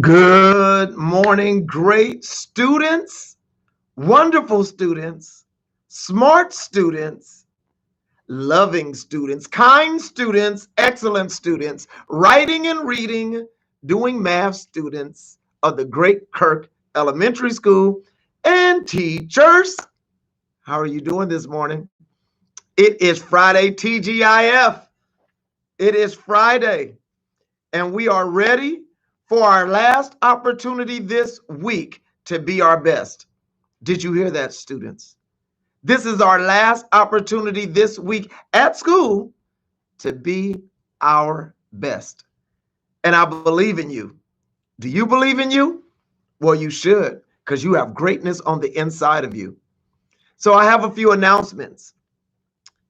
Good morning, great students, wonderful students, smart students, loving students, kind students, excellent students, writing and reading, doing math students of the great Kirk Elementary School, and teachers. How are you doing this morning? It is Friday, TGIF. It is Friday, and we are ready for our last opportunity this week to be our best. Did you hear that, students? This is our last opportunity this week at school to be our best. And I believe in you. Do you believe in you? Well, you should, because you have greatness on the inside of you. So I have a few announcements.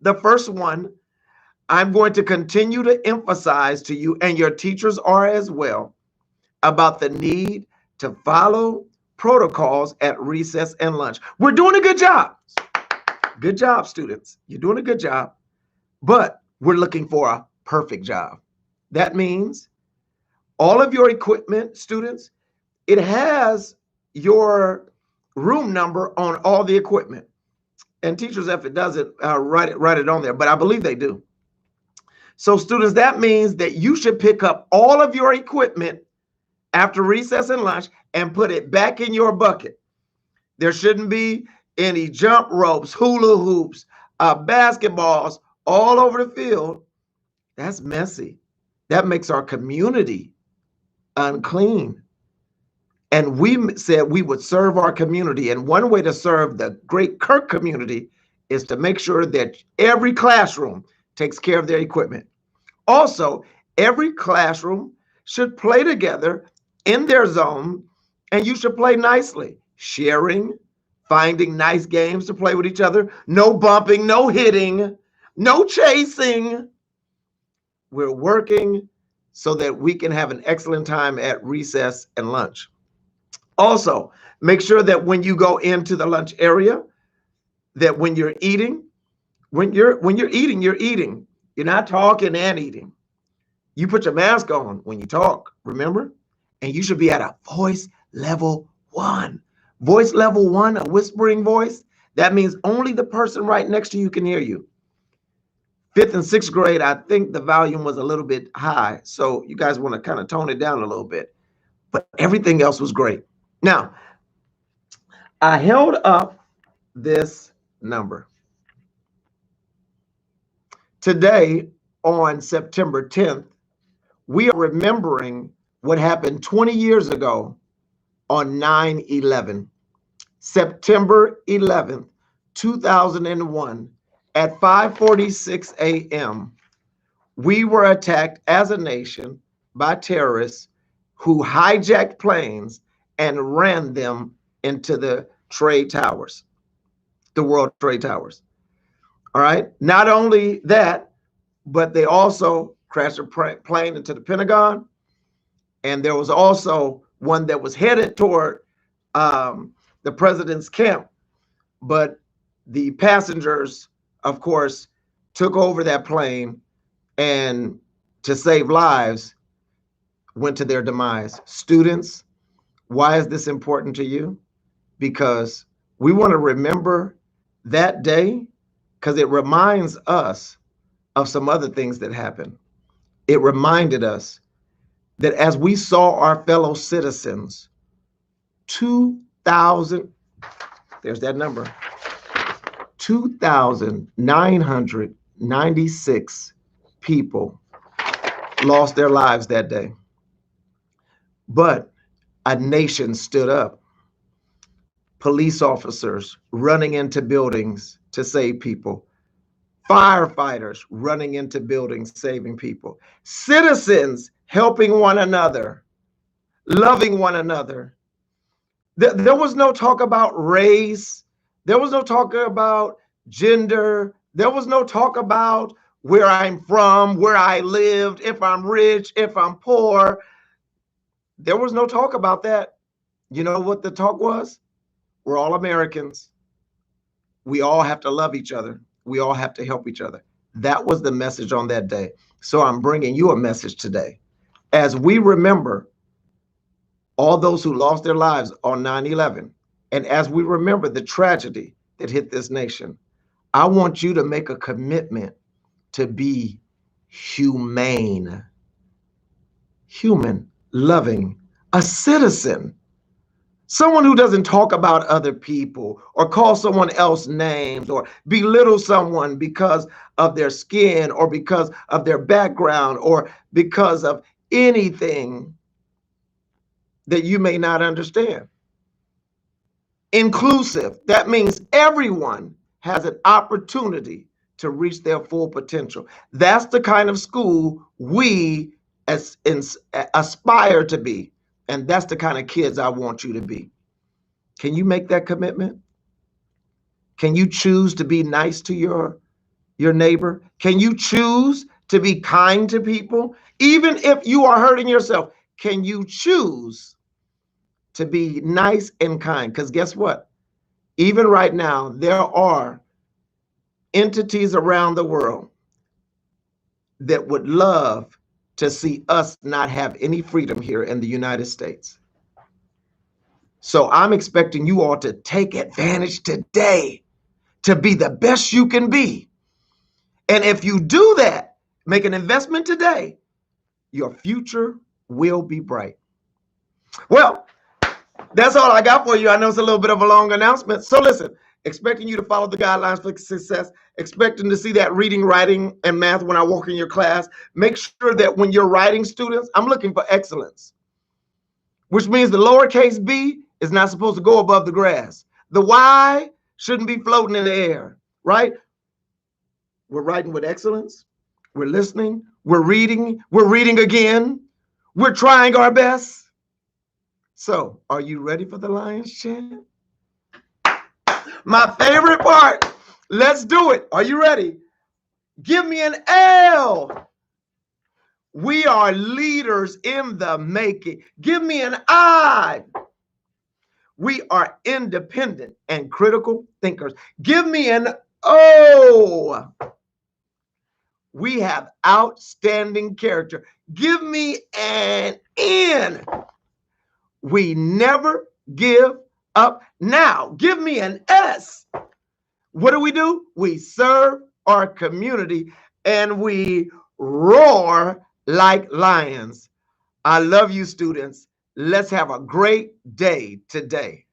The first one, I'm going to continue to emphasize to you, and your teachers are as well, about the need to follow protocols at recess and lunch. We're doing a good job. Good job, students. You're doing a good job, but we're looking for a perfect job. That means all of your equipment, students, it has your room number on all the equipment. And teachers, if it doesn't, write it on there, but I believe they do. So students, that means that you should pick up all of your equipment after recess and lunch and put it back in your bucket. There shouldn't be any jump ropes, hula hoops, basketballs all over the field. That's messy. That makes our community unclean. And we said we would serve our community. And one way to serve the great Kirk community is to make sure that every classroom takes care of their equipment. Also, every classroom should play together in their zone, and you should play nicely, sharing, finding nice games to play with each other, no bumping, no hitting, no chasing. We're working so that we can have an excellent time at recess and lunch. Also, make sure that when you go into the lunch area, that when you're eating, you're eating. You're not talking and eating. You put your mask on when you talk, remember? And you should be at a voice level 1. Voice level 1, a whispering voice, that means only the person right next to you can hear you. 5th and 6th grade, I think the volume was a little bit high. So you guys want to kind of tone it down a little bit. But everything else was great. Now, I held up this number. Today, on September 10th, we are remembering what happened 20 years ago on 9/11. September 11th, 2001, at 5:46 a.m., we were attacked as a nation by terrorists who hijacked planes and ran them into the trade towers, the World Trade Towers. All right. Not only that, but they also crashed a plane into the Pentagon. And there was also one that was headed toward the president's camp. But the passengers, of course, took over that plane and to save lives, went to their demise. Students, why is this important to you? Because we want to remember that day, because it reminds us of some other things that happened. It reminded us that as we saw our fellow citizens, 2,000, there's that number, 2,996 people lost their lives that day. But a nation stood up. Police officers running into buildings to save people. Firefighters running into buildings, saving people. Citizens helping one another, loving one another. There was no talk about race. There was no talk about gender. There was no talk about where I'm from, where I lived, if I'm rich, if I'm poor. There was no talk about that. You know what the talk was? We're all Americans. We all have to love each other. We all have to help each other. That was the message on that day. So I'm bringing you a message today. As we remember all those who lost their lives on 9/11. And as we remember the tragedy that hit this nation, I want you to make a commitment to be humane, human, loving, a citizen, someone who doesn't talk about other people or call someone else names or belittle someone because of their skin or because of their background or because of anything that you may not understand. Inclusive, that means everyone has an opportunity to reach their full potential. That's the kind of school we aspire to be. And that's the kind of kids I want you to be. Can you make that commitment? Can you choose to be nice to your neighbor? Can you choose to be kind to people? Even if you are hurting yourself, can you choose to be nice and kind? Because guess what? Even right now, there are entities around the world that would love to see us not have any freedom here in the United States. So I'm expecting you all to take advantage today to be the best you can be. And if you do that, make an investment today, your future will be bright. Well, that's all I got for you. I know it's a little bit of a long announcement. So listen, expecting you to follow the guidelines for success, expecting to see that reading, writing, and math when I walk in your class. Make sure that when you're writing students, I'm looking for excellence, which means the lowercase b is not supposed to go above the grass. The y shouldn't be floating in the air, right? We're writing with excellence. We're listening. We're reading again. We're trying our best. So, are you ready for the Lion's Chant? My favorite part. Let's do it. Are you ready? Give me an L. We are leaders in the making. Give me an I. We are independent and critical thinkers. Give me an O. We have outstanding character. Give me an N. We never give up. Now, give me an S. What do? We serve our community and we roar like lions. I love you, students. Let's have a great day today.